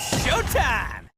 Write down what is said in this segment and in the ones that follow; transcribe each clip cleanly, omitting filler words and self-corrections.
It's showtime!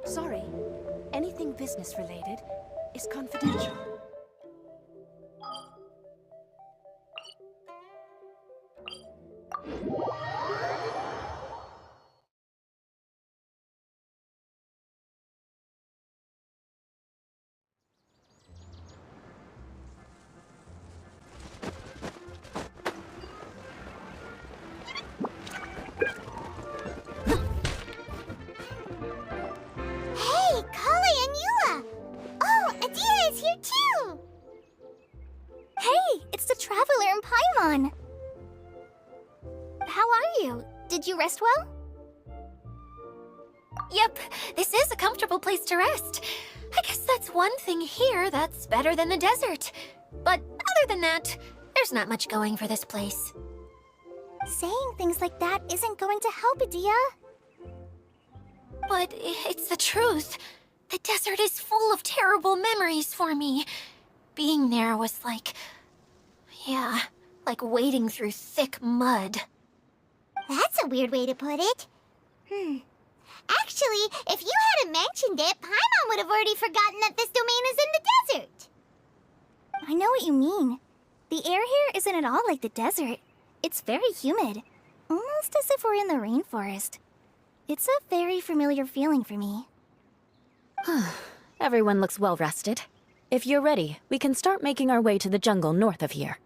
Sorry, anything business-related is confidential. Did you rest well? Yep, this is a comfortable place to rest. I guess that's one thing here that's better than the desert. But other than that, there's not much going for this place. Saying things like that isn't going to help, Adia. But it's the truth. The desert is full of terrible memories for me. Being there was like... yeah, like wading through thick mud. That's a weird way to put it. Actually, if you hadn't mentioned it, Paimon would have already forgotten that this domain is in the desert. I know what you mean. The air here isn't at all like the desert. It's very humid. Almost as if we're in the rainforest. It's a very familiar feeling for me. Everyone looks well rested. If you're ready, we can start making our way to the jungle north of here.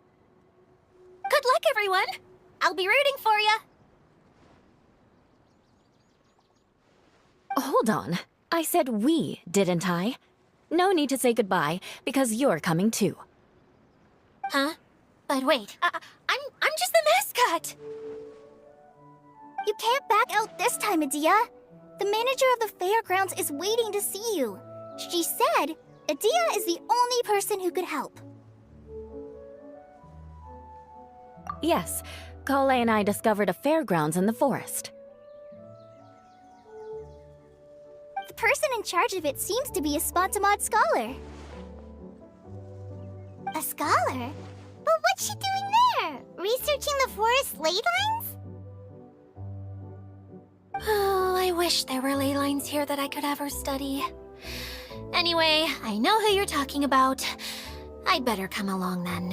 Good luck, everyone! I'll be rooting for you! Hold on. I said we, didn't I? No need to say goodbye, because you're coming too. Huh? But wait, I'm just the mascot! You can't back out this time, Adia. The manager of the fairgrounds is waiting to see you. She said Adia is the only person who could help. Yes, Kale and I discovered a fairgrounds in the forest. The person in charge of it seems to be a Spontamod scholar. A scholar? But what's she doing there? Researching the forest ley lines? Oh, I wish there were ley lines here that I could ever study. Anyway, I know who you're talking about. I'd better come along then.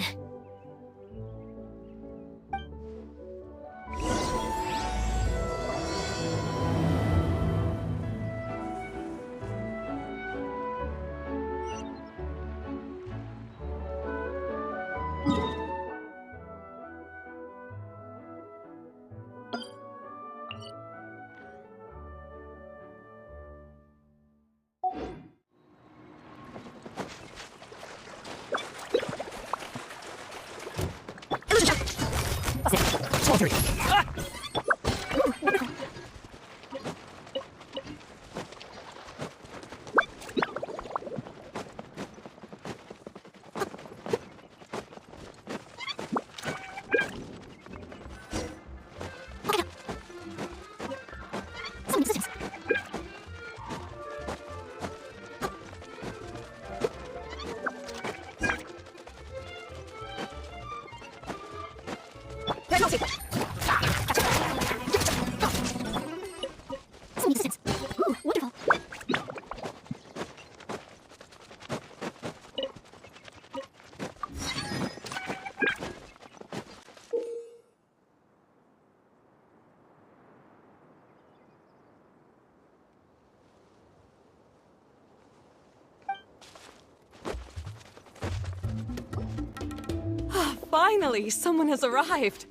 Finally, someone has arrived.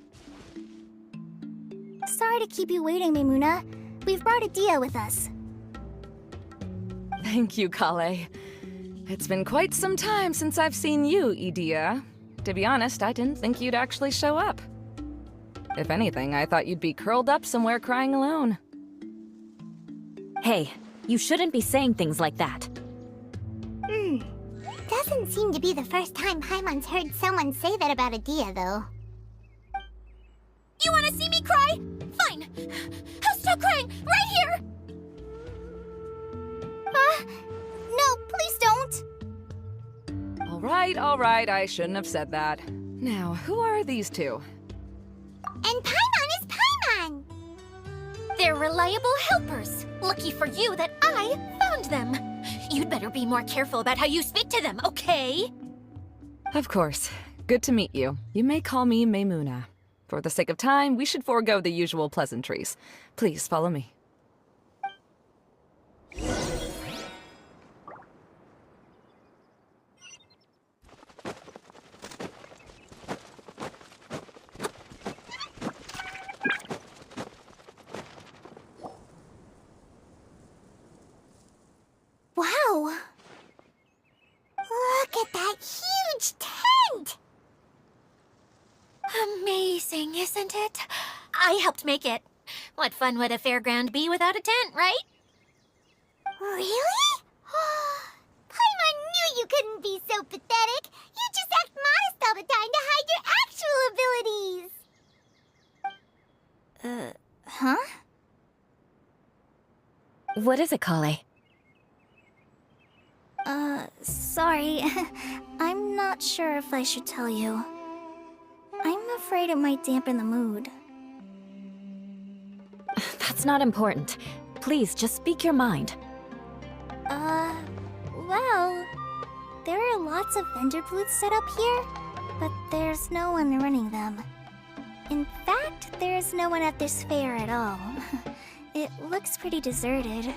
Sorry to keep you waiting, Maimuna. We've brought Adia with us. Thank you, Kale. It's been quite some time since I've seen you, Edea. To be honest, I didn't think you'd actually show up. If anything, I thought you'd be curled up somewhere crying alone. Hey, you shouldn't be saying things like that. Doesn't seem to be the first time Paimon's heard someone say that about Edea, though. You wanna see me cry? Fine. I'll stop crying right here! No, please don't! All right, I shouldn't have said that. Now, who are these two? And Paimon is Paimon! They're reliable helpers. Lucky for you that I found them. You'd better be more careful about how you speak to them, okay? Of course. Good to meet you. You may call me Maymuna. For the sake of time, we should forego the usual pleasantries. Please follow me. Wow! Look at that huge tent! Amazing, isn't it? I helped make it. What fun would a fairground be without a tent, right? Really? Paimon knew you couldn't be so pathetic. You just act modest all the time to hide your actual abilities. Huh? What is it, Kale? Sorry. I'm not sure if I should tell you. I'm afraid it might dampen the mood. That's not important. Please, just speak your mind. Well, there are lots of vendor booths set up here, but there's no one running them. In fact, there's no one at this fair at all. It looks pretty deserted.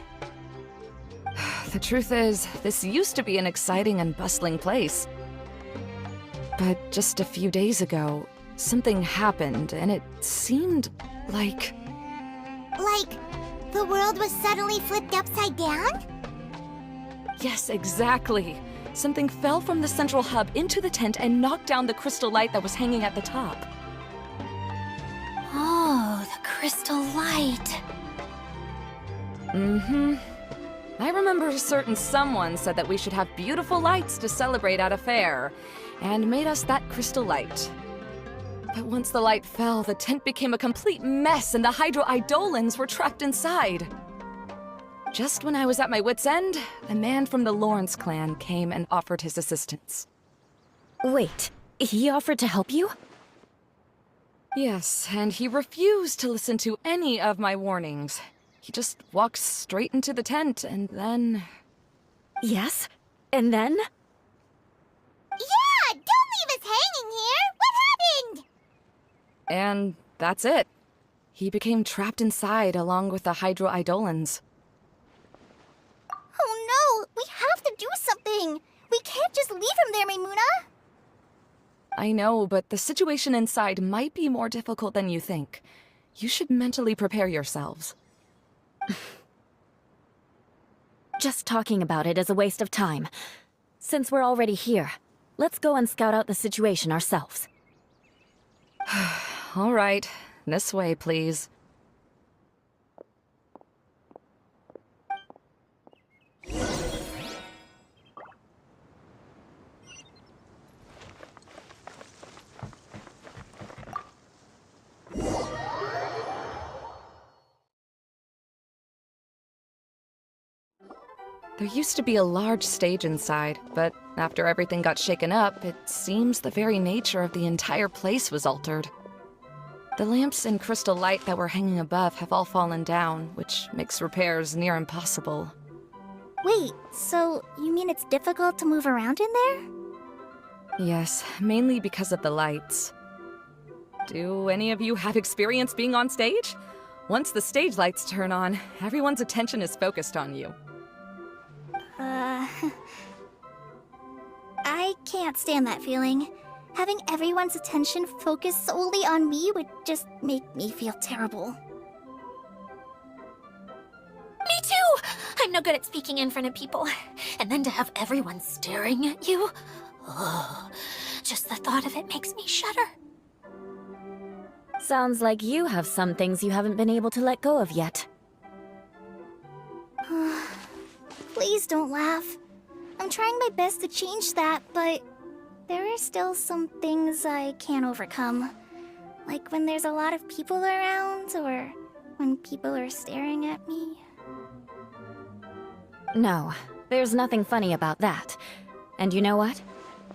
The truth is, this used to be an exciting and bustling place. But just a few days ago, something happened, and it seemed like... Like, the world was suddenly flipped upside down? Yes, exactly. Something fell from the central hub into the tent and knocked down the crystal light that was hanging at the top. Oh, the crystal light. Mm-hmm. I remember a certain someone said that we should have beautiful lights to celebrate at a fair, and made us that crystal light. But once the light fell, the tent became a complete mess and the Hydro-Eidolons were trapped inside. Just when I was at my wit's end, a man from the Lawrence clan came and offered his assistance. Wait, he offered to help you? Yes, and he refused to listen to any of my warnings. He just walked straight into the tent, and then... Yes? And then? Yeah! Don't leave us hanging here! What happened? And that's it. He became trapped inside along with the Hydro-Eidolons. Oh no! We have to do something! We can't just leave him there, Maymuna! I know, but the situation inside might be more difficult than you think. You should mentally prepare yourselves. Just talking about it is a waste of time. Since we're already here, let's go and scout out the situation ourselves. All right, this way, please. There used to be a large stage inside, but after everything got shaken up, it seems the very nature of the entire place was altered. The lamps and crystal light that were hanging above have all fallen down, which makes repairs near impossible. Wait, so you mean it's difficult to move around in there? Yes, mainly because of the lights. Do any of you have experience being on stage? Once the stage lights turn on, everyone's attention is focused on you. I can't stand that feeling. Having everyone's attention focused solely on me would just make me feel terrible. Me too! I'm no good at speaking in front of people. And then to have everyone staring at you. Oh, just the thought of it makes me shudder. Sounds like you have some things you haven't been able to let go of yet. Please don't laugh. I'm trying my best to change that, but there are still some things I can't overcome. Like when there's a lot of people around, or when people are staring at me. No, there's nothing funny about that. And you know what?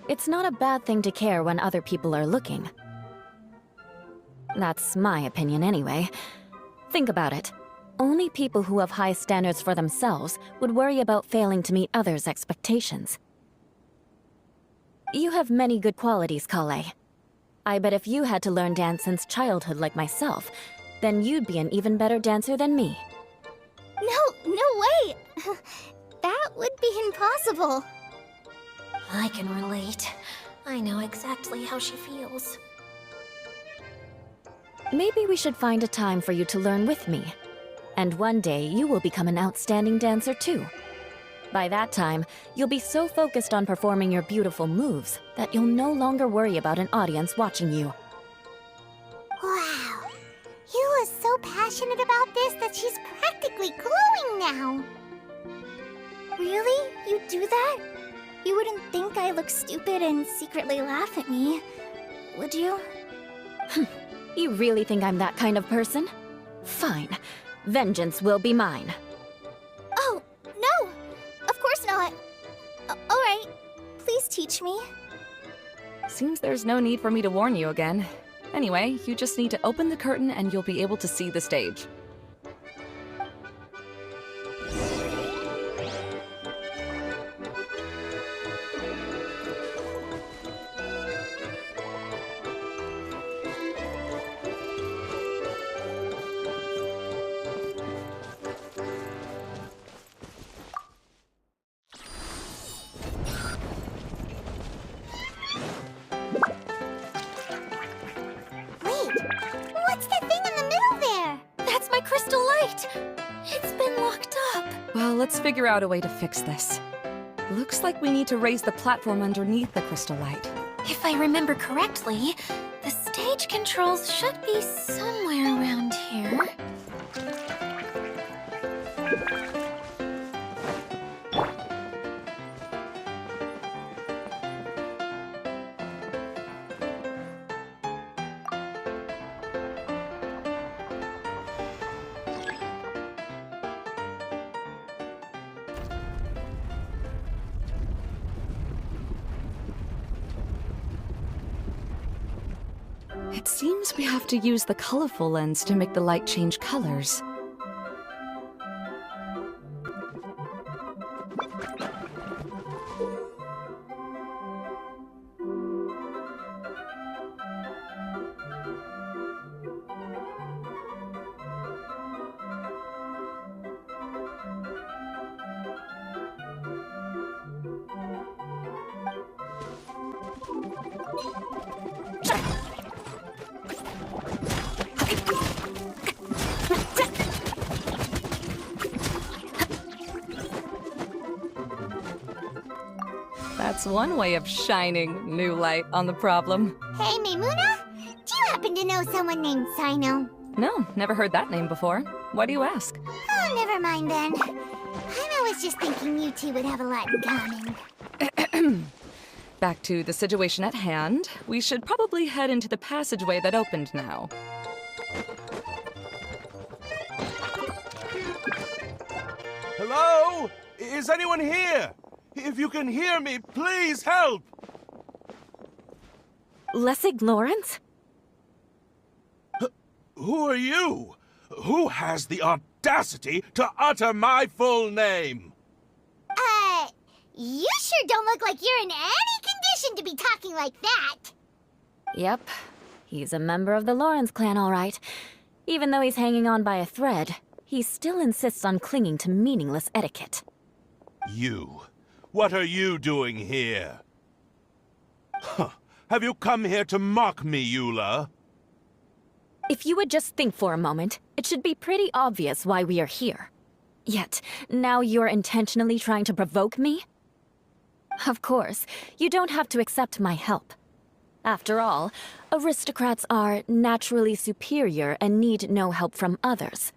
It's not a bad thing to care when other people are looking. That's my opinion anyway. Think about it. Only people who have high standards for themselves would worry about failing to meet others' expectations. You have many good qualities, Kale. I bet if you had to learn dance since childhood like myself, then you'd be an even better dancer than me. No way! That would be impossible. I can relate. I know exactly how she feels. Maybe we should find a time for you to learn with me. And one day, you will become an outstanding dancer too. By that time, you'll be so focused on performing your beautiful moves that you'll no longer worry about an audience watching you. Wow. Eula's so passionate about this that she's practically glowing now. Really? You do that? You wouldn't think I look stupid and secretly laugh at me, would you? You really think I'm that kind of person? Fine. Vengeance will be mine. Oh, no! Of course not. Alright, please teach me. Seems there's no need for me to warn you again. Anyway, you just need to open the curtain and you'll be able to see the stage. What's that thing in the middle there? That's my crystal light! It's been locked up. Well, let's figure out a way to fix this. Looks like we need to raise the platform underneath the crystal light. If I remember correctly, the stage controls should be somewhere around here. It seems we have to use the colorful lens to make the light change colors. That's one way of shining new light on the problem. Hey, Maimuna? Do you happen to know someone named Sino? No, never heard that name before. Why do you ask? Oh, never mind then. I was just thinking you two would have a lot in common. Back to the situation at hand. We should probably head into the passageway that opened now. Hello? Is anyone here? If you can hear me, please help! Lessig Lawrence? Who are you? Who has the audacity to utter my full name? You sure don't look like you're in any condition to be talking like that. Yep. He's a member of the Lawrence clan, all right. Even though he's hanging on by a thread, he still insists on clinging to meaningless etiquette. You. What are you doing here? Huh. Have you come here to mock me, Eula? If you would just think for a moment, it should be pretty obvious why we are here. Yet, now you're intentionally trying to provoke me? Of course, you don't have to accept my help. After all, aristocrats are naturally superior and need no help from others.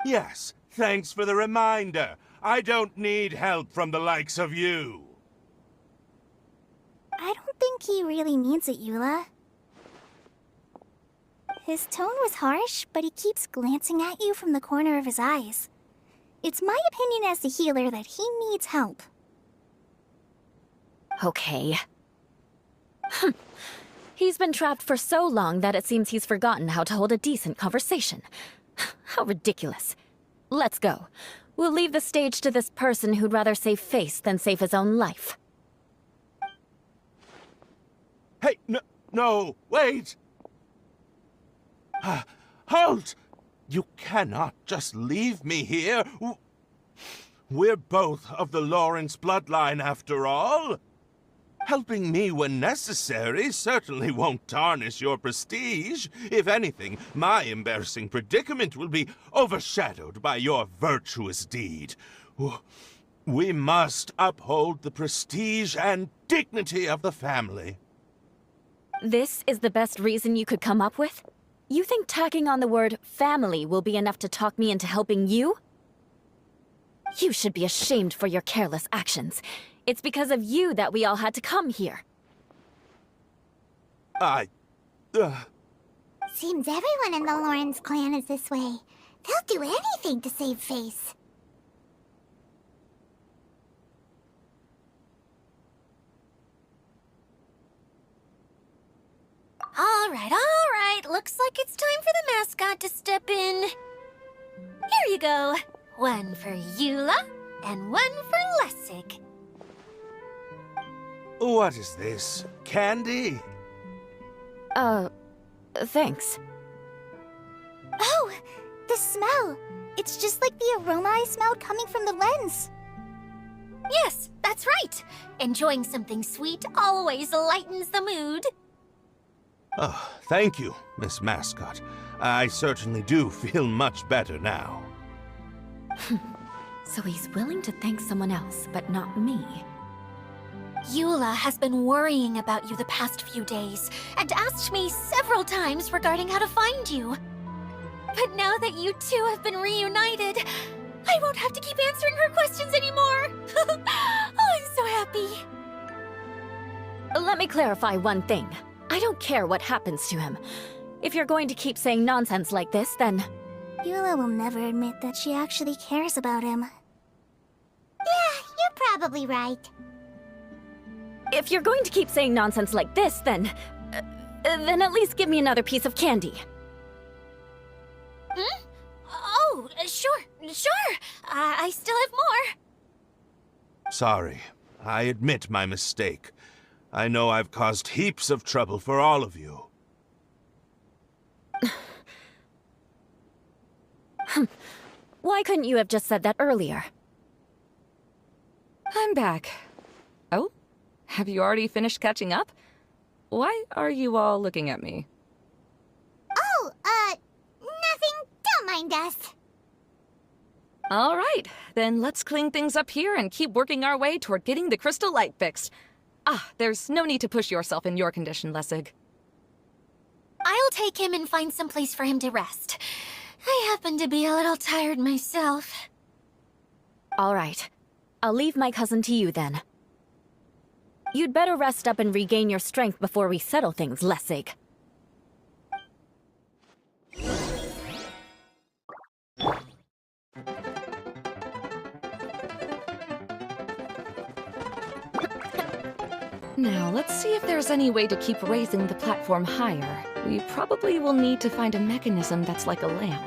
Yes, thanks for the reminder. I don't need help from the likes of you. I don't think he really means it, Eula. His tone was harsh, but he keeps glancing at you from the corner of his eyes. It's my opinion as the healer that he needs help. Okay. He's been trapped for so long that it seems he's forgotten how to hold a decent conversation. How ridiculous. Let's go. We'll leave the stage to this person who'd rather save face than save his own life. Hey, no, wait! Halt! You cannot just leave me here. We're both of the Lawrence bloodline, after all. Helping me when necessary certainly won't tarnish your prestige. If anything, my embarrassing predicament will be overshadowed by your virtuous deed. We must uphold the prestige and dignity of the family. This is the best reason you could come up with? You think tacking on the word family will be enough to talk me into helping you? You should be ashamed for your careless actions. It's because of you that we all had to come here. Seems everyone in the Lawrence clan is this way. They'll do anything to save face. All right. Looks like it's time for the mascot to step in. Here you go. One for Eula, and one for Lessig. What is this? Candy? Thanks. Oh, the smell! It's just like the aroma I smelled coming from the lens. Yes, that's right. Enjoying something sweet always lightens the mood. Oh, thank you, Miss Mascot. I certainly do feel much better now. So he's willing to thank someone else, but not me. Eula has been worrying about you the past few days, and asked me several times regarding how to find you. But now that you two have been reunited, I won't have to keep answering her questions anymore. Oh, I'm so happy. Let me clarify one thing. I don't care what happens to him. If you're going to keep saying nonsense like this, then... Eula will never admit that she actually cares about him. Yeah, you're probably right. If you're going to keep saying nonsense like this, then at least give me another piece of candy. Hmm? Oh, sure. I still have more. Sorry. I admit my mistake. I know I've caused heaps of trouble for all of you. Why couldn't you have just said that earlier? I'm back. Oh? Have you already finished catching up? Why are you all looking at me? Oh, nothing. Don't mind us. All right, then let's clean things up here and keep working our way toward getting the crystal light fixed. There's no need to push yourself in your condition, Lessig. I'll take him and find some place for him to rest. I happen to be a little tired myself. All right. I'll leave my cousin to you then. You'd better rest up and regain your strength before we settle things, Lessig. Now, let's see if there's any way to keep raising the platform higher. We probably will need to find a mechanism that's like a lamp.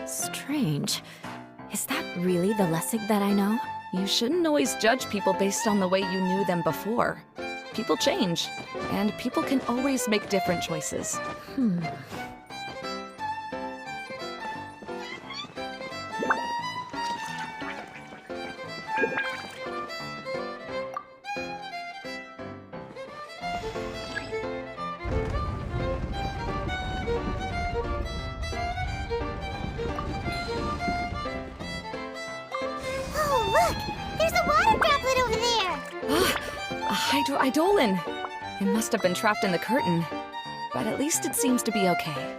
Strange. Is that really the Lessig that I know? You shouldn't always judge people based on the way you knew them before. People change, and people can always make different choices. A Eidolon! It must have been trapped in the curtain. But at least it seems to be okay.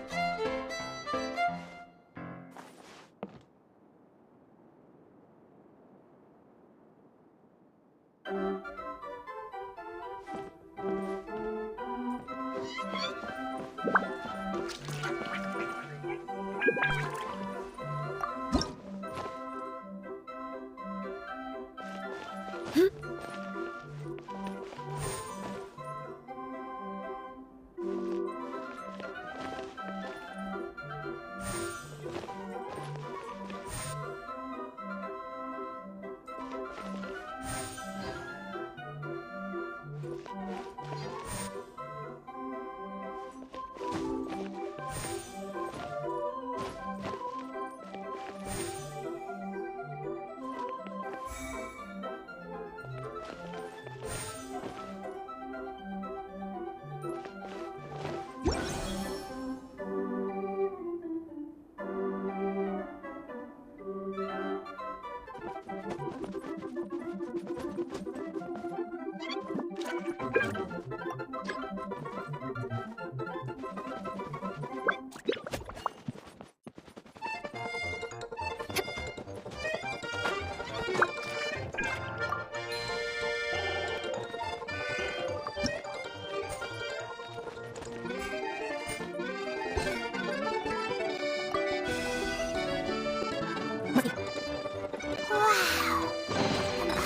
Wow.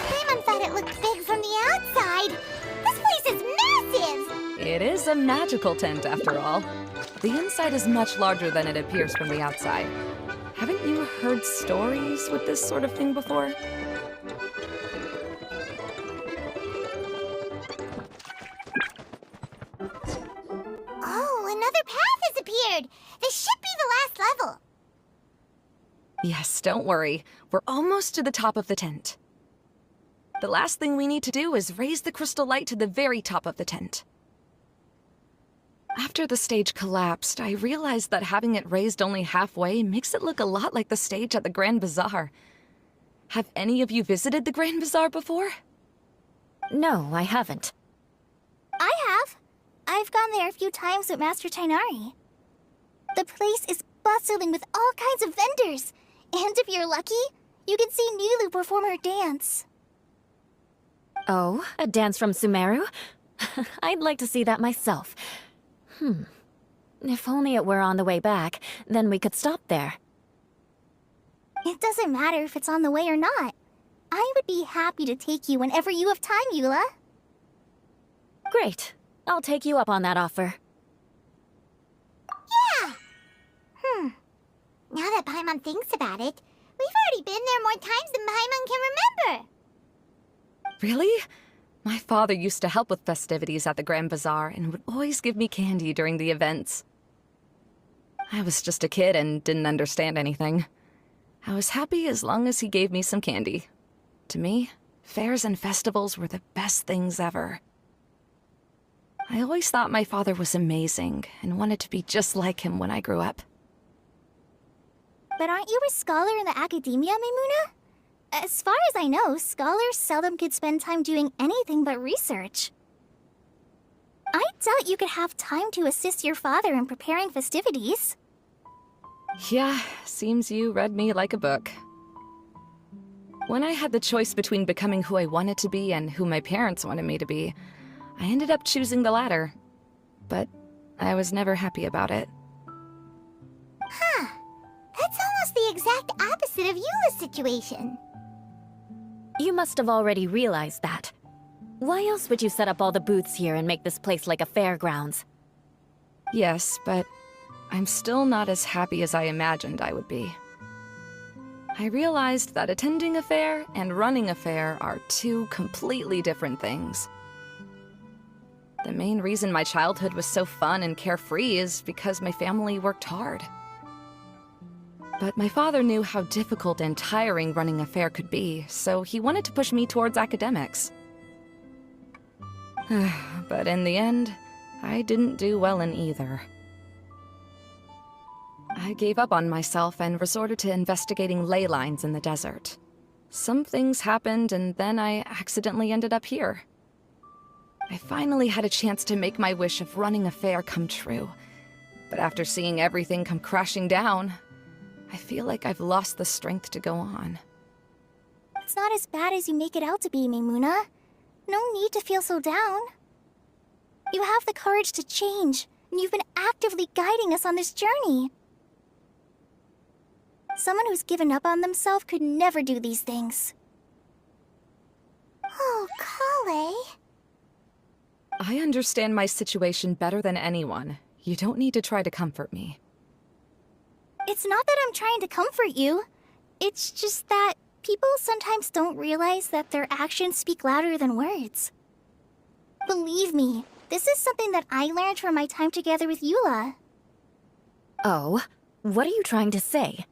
Paimon thought it looked big from the outside. This place is massive! It is a magical tent, after all. The inside is much larger than it appears from the outside. Haven't you heard stories with this sort of thing before? Oh, another path has appeared! This should be the last level. Yes, don't worry. We're almost to the top of the tent. The last thing we need to do is raise the crystal light to the very top of the tent. After the stage collapsed, I realized that having it raised only halfway makes it look a lot like the stage at the Grand Bazaar. Have any of you visited the Grand Bazaar before? No, I haven't. I have. I've gone there a few times with Master Tainari. The place is bustling with all kinds of vendors. And if you're lucky, you can see Nulu perform her dance. Oh, a dance from Sumeru? I'd like to see that myself. If only it were on the way back, then we could stop there. It doesn't matter if it's on the way or not. I would be happy to take you whenever you have time, Eula. Great. I'll take you up on that offer. Yeah! Now that Paimon thinks about it, we've already been there more times than Paimon can remember. Really? My father used to help with festivities at the Grand Bazaar and would always give me candy during the events. I was just a kid and didn't understand anything. I was happy as long as he gave me some candy. To me, fairs and festivals were the best things ever. I always thought my father was amazing and wanted to be just like him when I grew up. But aren't you a scholar in the academia, Maimuna? As far as I know, scholars seldom could spend time doing anything but research. I doubt you could have time to assist your father in preparing festivities. Yeah, seems you read me like a book. When I had the choice between becoming who I wanted to be and who my parents wanted me to be, I ended up choosing the latter. But I was never happy about it. Huh. That's almost the exact opposite of Eula's situation. You must have already realized that. Why else would you set up all the booths here and make this place like a fairgrounds? Yes, but I'm still not as happy as I imagined I would be. I realized that attending a fair and running a fair are two completely different things. The main reason my childhood was so fun and carefree is because my family worked hard. But my father knew how difficult and tiring running a fair could be, so he wanted to push me towards academics. But in the end, I didn't do well in either. I gave up on myself and resorted to investigating ley lines in the desert. Some things happened, and then I accidentally ended up here. I finally had a chance to make my wish of running a fair come true. But after seeing everything come crashing down, I feel like I've lost the strength to go on. It's not as bad as you make it out to be, Maimuna. No need to feel so down. You have the courage to change, and you've been actively guiding us on this journey. Someone who's given up on themselves could never do these things. Oh, Kale. I understand my situation better than anyone. You don't need to try to comfort me. It's not that I'm trying to comfort you. It's just that people sometimes don't realize that their actions speak louder than words. Believe me, this is something that I learned from my time together with Eula. Oh, what are you trying to say?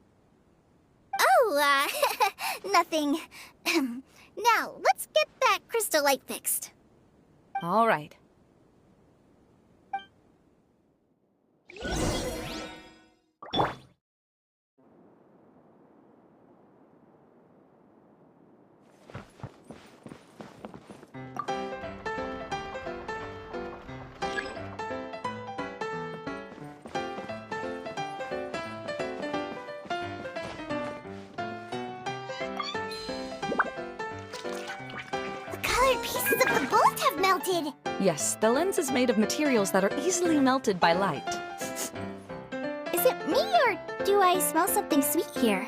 Oh, nothing. Now, let's get that crystal light fixed. All right. The colored pieces of the bolt have melted. Yes, the lens is made of materials that are easily melted by light. Is it me, or do I smell something sweet here?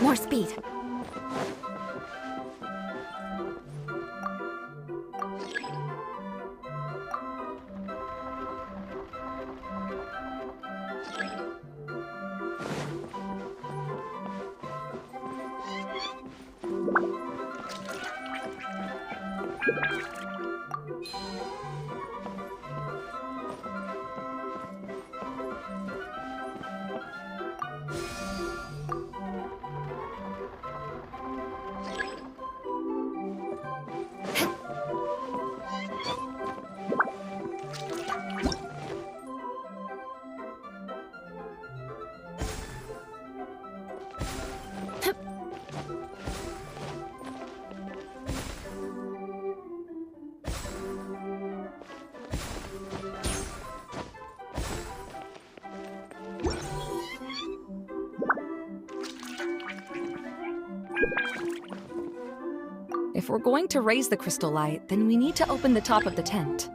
More speed. If we're going to raise the crystal light, then we need to open the top of the tent.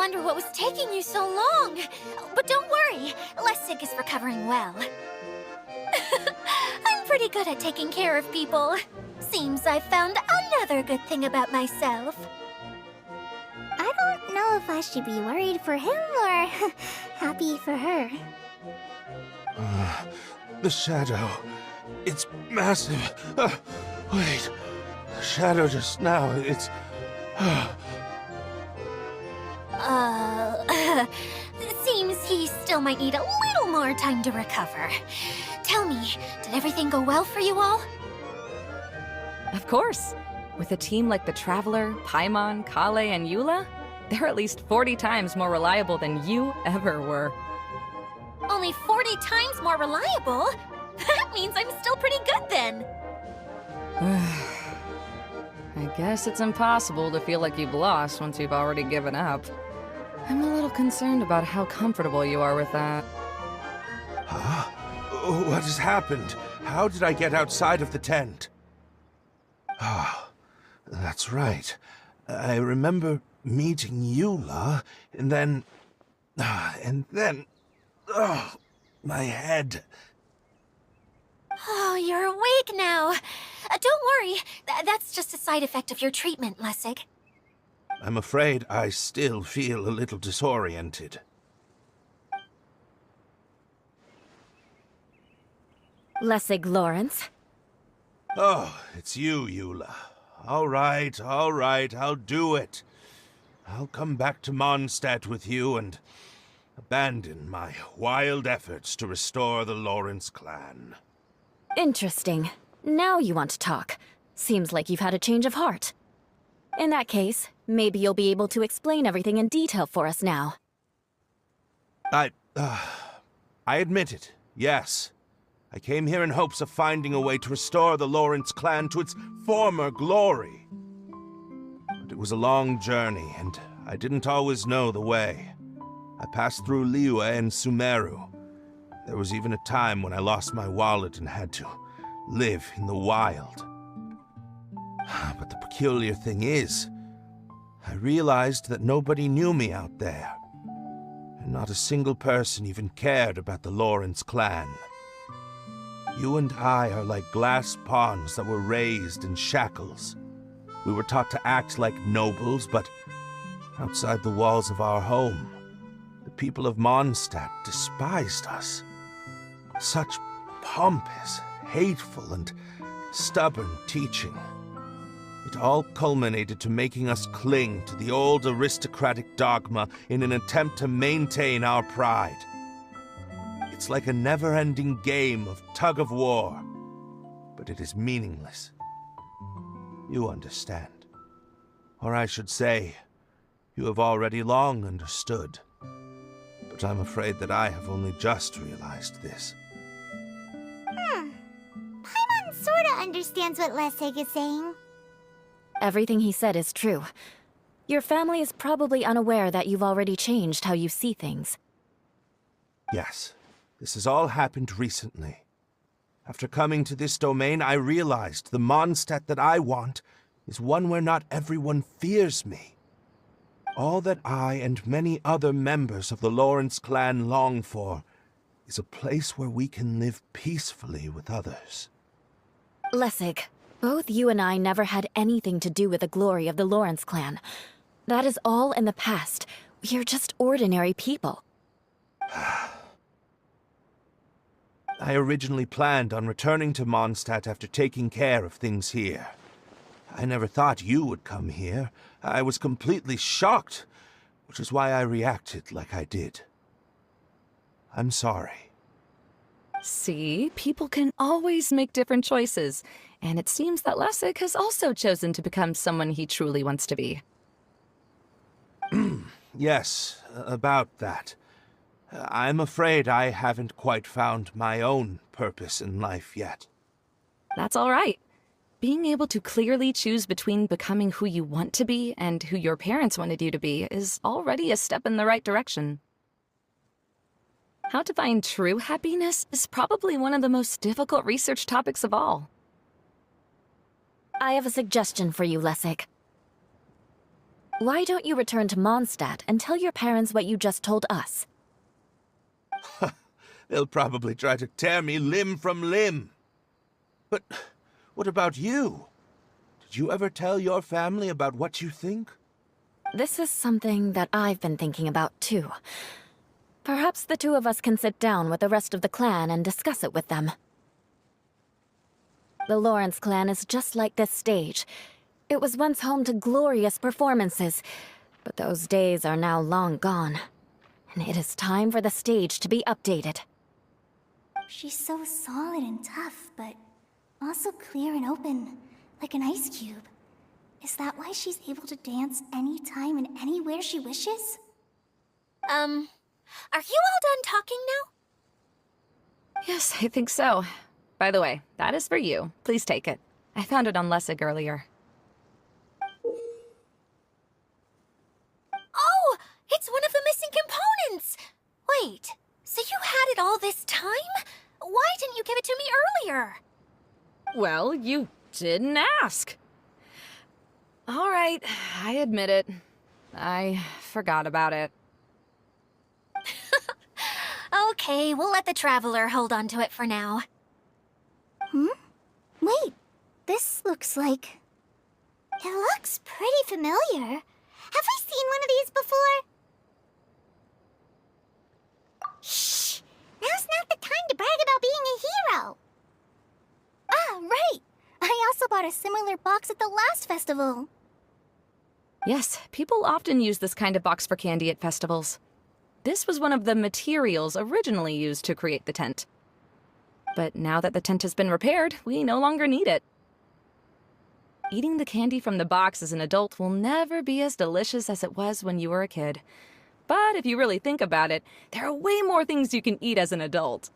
wonder what was taking you so long. But don't worry, Lessig is recovering well. I'm pretty good at taking care of people. Seems I've found another good thing about myself. I don't know if I should be worried for him or happy for her. The shadow. It's massive. Wait. The shadow just now, it's... It seems he still might need a little more time to recover. Tell me, did everything go well for you all? Of course. With a team like the Traveler, Paimon, Kale, and Eula, they're at least 40 times more reliable than you ever were. Only 40 times more reliable? That means I'm still pretty good then. I guess it's impossible to feel like you've lost once you've already given up. I'm a little concerned about how comfortable you are with that. Huh? What has happened? How did I get outside of the tent? Ah, that's right. I remember meeting Eula, and then... Oh, my head. Oh, you're awake now. Don't worry, that's just a side effect of your treatment, Lessig. I'm afraid I still feel a little disoriented. Lessig Lawrence. Oh, it's you, Eula. All right, I'll do it. I'll come back to Mondstadt with you and abandon my wild efforts to restore the Lawrence clan. Interesting. Now you want to talk. Seems like you've had a change of heart. In that case, maybe you'll be able to explain everything in detail for us now. I admit it, yes. I came here in hopes of finding a way to restore the Lawrence clan to its former glory. But it was a long journey, and I didn't always know the way. I passed through Liyue and Sumeru. There was even a time when I lost my wallet and had to live in the wild. But the peculiar thing is, I realized that nobody knew me out there. And not a single person even cared about the Lawrence clan. You and I are like glass pawns that were raised in shackles. We were taught to act like nobles, but outside the walls of our home, the people of Mondstadt despised us. Such pompous, hateful, and stubborn teaching. It all culminated to making us cling to the old aristocratic dogma in an attempt to maintain our pride. It's like a never-ending game of tug-of-war, but it is meaningless. You understand. Or I should say, you have already long understood. But I'm afraid that I have only just realized this. Paimon sorta understands what Lessig is saying. Everything he said is true. Your family is probably unaware that you've already changed how you see things. Yes, this has all happened recently. After coming to this domain, I realized the Mondstadt that I want is one where not everyone fears me. All that I and many other members of the Lawrence clan long for is a place where we can live peacefully with others. Lessig, both you and I never had anything to do with the glory of the Lawrence clan. That is all in the past. We are just ordinary people. I originally planned on returning to Mondstadt after taking care of things here. I never thought you would come here. I was completely shocked, which is why I reacted like I did. I'm sorry. See, people can always make different choices, and it seems that Lessig has also chosen to become someone he truly wants to be. Yes, about that. I'm afraid I haven't quite found my own purpose in life yet. That's all right. Being able to clearly choose between becoming who you want to be and who your parents wanted you to be is already a step in the right direction. How to find true happiness is probably one of the most difficult research topics of all. I have a suggestion for you, Lessig. Why don't you return to Mondstadt and tell your parents what you just told us? They'll probably try to tear me limb from limb. But what about you? Did you ever tell your family about what you think? This is something that I've been thinking about, too. Perhaps the two of us can sit down with the rest of the clan and discuss it with them. The Lawrence clan is just like this stage. It was once home to glorious performances, but those days are now long gone. And it is time for the stage to be updated. She's so solid and tough, but also clear and open, like an ice cube. Is that why she's able to dance anytime and anywhere she wishes? Are you all done talking now? Yes, I think so. By the way, that is for you. Please take it. I found it on Lessig earlier. Oh, it's one of the missing components! Wait, so you had it all this time? Why didn't you give it to me earlier? Well, you didn't ask. All right, I admit it. I forgot about it. Okay, we'll let the Traveler hold on to it for now. Wait, this looks like... It looks pretty familiar. Have we seen one of these before? Shh! Now's not the time to brag about being a hero. Ah, right! I also bought a similar box at the last festival. Yes, people often use this kind of box for candy at festivals. This was one of the materials originally used to create the tent. But now that the tent has been repaired, we no longer need it. Eating the candy from the box as an adult will never be as delicious as it was when you were a kid. But if you really think about it, there are way more things you can eat as an adult.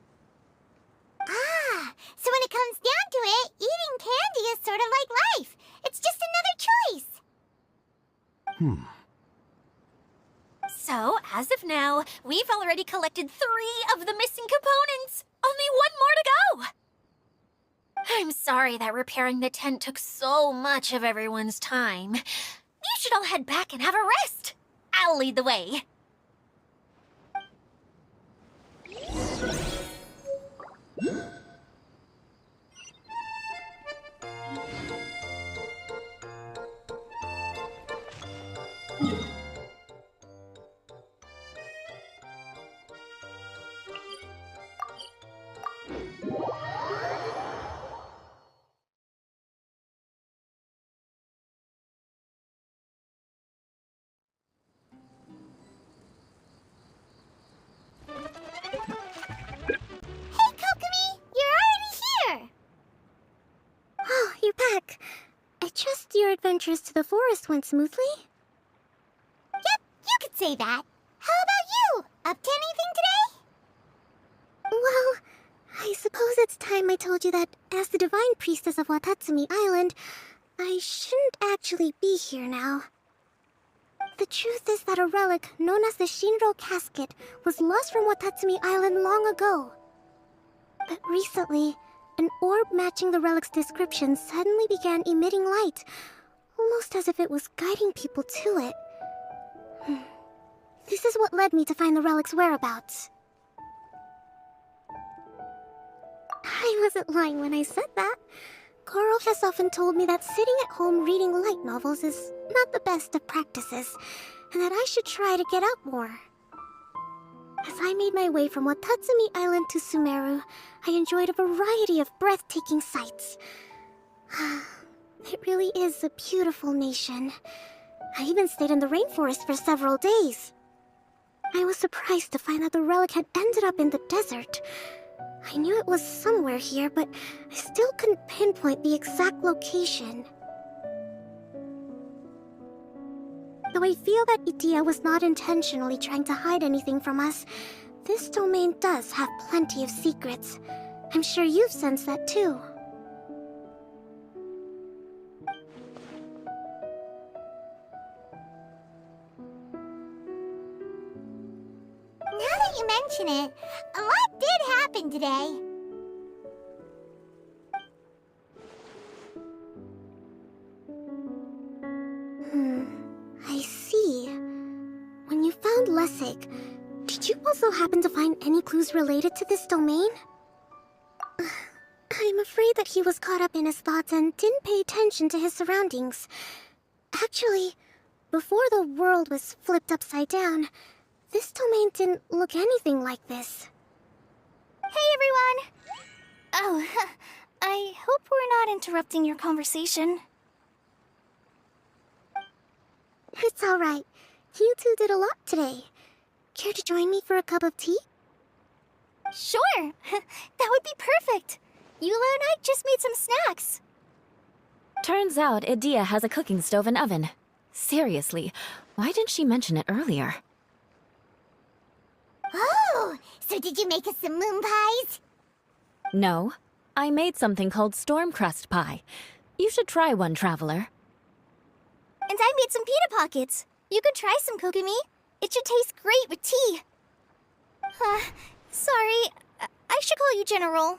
Ah, so when it comes down to it, eating candy is sort of like life. It's just another choice. So, as of now, we've already collected 3 of the missing components. Only 1 more to go. I'm sorry that repairing the tent took so much of everyone's time. You should all head back and have a rest. I'll lead the way. Hey, Kokomi! You're already here! Oh, you're back. I trust your adventures to the forest went smoothly? Yep, you could say that. How about you? Up to anything today? Well, I suppose it's time I told you that as the Divine Priestess of Watatsumi Island, I shouldn't actually be here now. The truth is that a relic known as the Shinro Casket was lost from Watatsumi Island long ago. But recently, an orb matching the relic's description suddenly began emitting light, almost as if it was guiding people to it. This is what led me to find the relic's whereabouts. I wasn't lying when I said that. Koro has often told me that sitting at home reading light novels is not the best of practices, and that I should try to get out more. As I made my way from Watatsumi Island to Sumeru, I enjoyed a variety of breathtaking sights. It really is a beautiful nation. I even stayed in the rainforest for several days. I was surprised to find that the relic had ended up in the desert. I knew it was somewhere here, but I still couldn't pinpoint the exact location. Though I feel that Itia was not intentionally trying to hide anything from us, this domain does have plenty of secrets. I'm sure you've sensed that too. Now that you mention it, a lot did happen today. I sake, did you also happen to find any clues related to this domain? I'm afraid that he was caught up in his thoughts and didn't pay attention to his surroundings. Actually, before the world was flipped upside down, this domain didn't look anything like this. Hey, everyone! Oh, I hope we're not interrupting your conversation. It's alright. You two did a lot today. Care to join me for a cup of tea? Sure! That would be perfect! Eula and I just made some snacks. Turns out Edea has a cooking stove and oven. Seriously, why didn't she mention it earlier? Oh, so did you make us some moon pies? No, I made something called storm crust pie. You should try one, traveler. And I made some pita pockets. You could try some, Kokumi. It should taste great with tea. Sorry, I should call you General.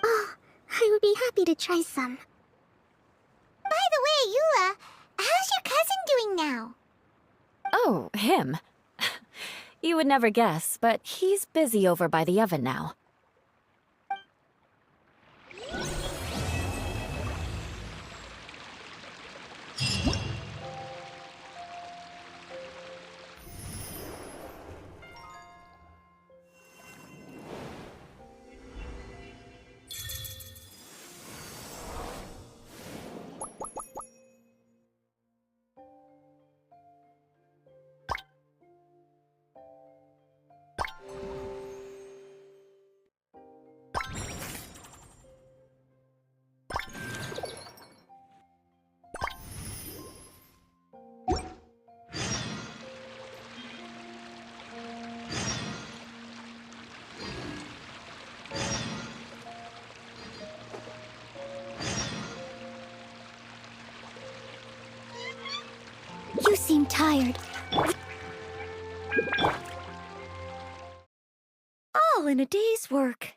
Oh, I would be happy to try some. By the way, Eula, how's your cousin doing now? Oh, him. You would never guess, but he's busy over by the oven now. You seem tired. All in a day's work.